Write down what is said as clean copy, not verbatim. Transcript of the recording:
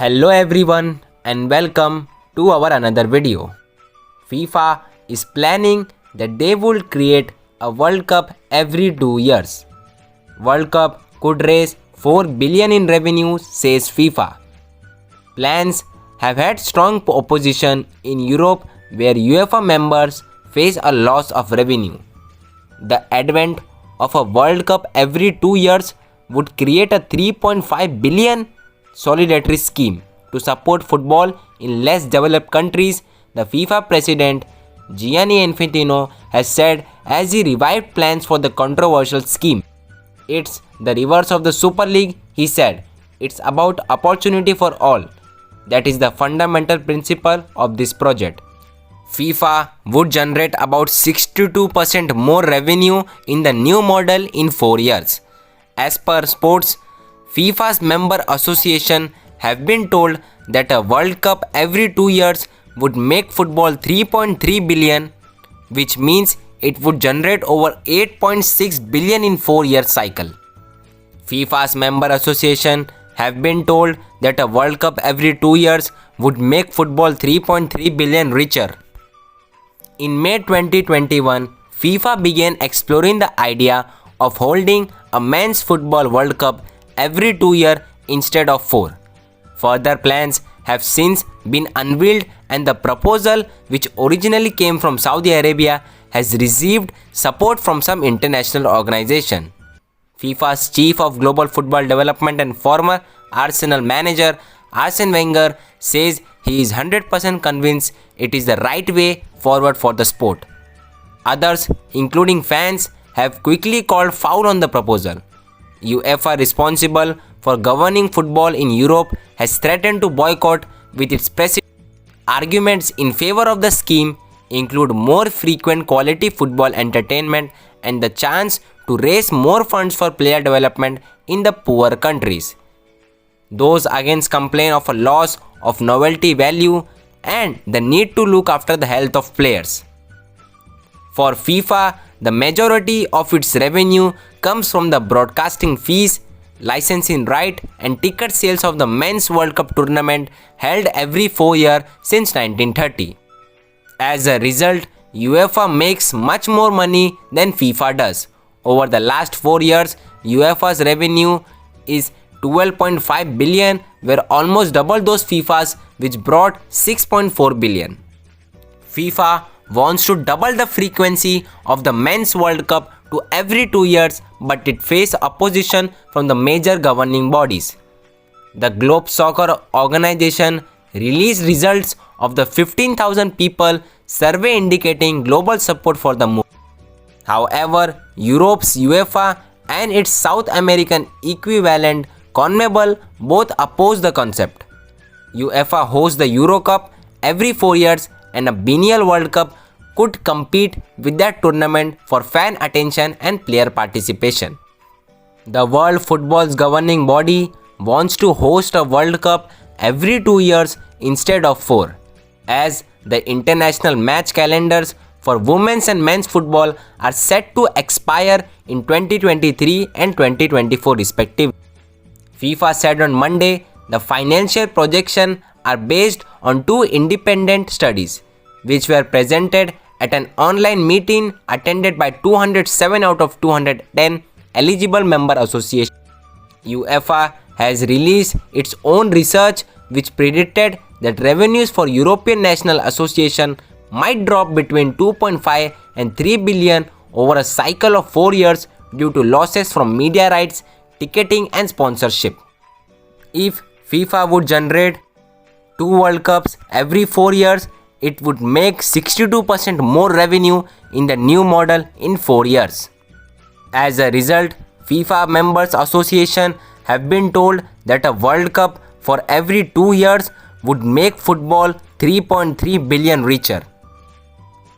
Hello everyone and welcome to our another video. FIFA is planning that they will create a World Cup every 2 years. World Cup could raise 4 billion in revenue, says FIFA. Plans have had strong opposition in Europe where UEFA members face a loss of revenue. The advent of a World Cup every 2 years would create a 3.5 billion solidarity scheme to support football in less developed countries, the FIFA president Gianni Infantino has said as he revived plans for the controversial scheme. It's the reverse of the Super League, he said. It's about opportunity for all. That is the fundamental principle of this project. FIFA would generate about 62% more revenue in the new model in 4 years. As per Sports, FIFA's member association have been told that a World Cup every 2 years would make football 3.3 billion, which means it would generate over 8.6 billion in 4-year cycle. FIFA's member association have been told that a World Cup every 2 years would make football 3.3 billion richer. In May 2021, FIFA began exploring the idea of holding a men's football World Cup every 2 years instead of 4. Further plans have since been unveiled and the proposal, which originally came from Saudi Arabia, has received support from some international organization. FIFA's chief of global football development and former Arsenal manager Arsene Wenger says he is 100% convinced it is the right way forward for the sport. Others, including fans, have quickly called foul on the proposal. UEFA, responsible for governing football in Europe, has threatened to boycott, with its president. Arguments in favor of the scheme include more frequent quality football entertainment and the chance to raise more funds for player development in the poorer countries. Those against complain of a loss of novelty value and the need to look after the health of players. For FIFA, the majority of its revenue comes from the broadcasting fees, licensing right and ticket sales of the Men's World Cup tournament held every 4 years since 1930. As a result, UEFA makes much more money than FIFA does. Over the last 4 years, UEFA's revenue is 12.5 billion, were almost double those FIFA's, which brought 6.4 billion. FIFA wants to double the frequency of the Men's World Cup to every 2 years, but it faced opposition from the major governing bodies. The Globe Soccer Organization released results of the 15,000 people survey indicating global support for the move. However, Europe's UEFA and its South American equivalent CONMEBOL both oppose the concept. UEFA hosts the Euro Cup every 4 years and a biennial World Cup could compete with that tournament for fan attention and player participation. The World Football's governing body wants to host a World Cup every 2 years instead of 4, as the international match calendars for women's and men's football are set to expire in 2023 and 2024 respectively. FIFA said on Monday the financial projections are based on 2 independent studies, which were presented at an online meeting attended by 207 out of 210 eligible member associations. UEFA has released its own research which predicted that revenues for European National Association might drop between 2.5 and 3 billion over a cycle of 4 years due to losses from media rights, ticketing and sponsorship. If FIFA would generate 2 World Cups every 4 years, it would make 62% more revenue in the new model in 4 years. As a result, FIFA members association have been told that a World Cup for every 2 years would make football 3.3 billion richer.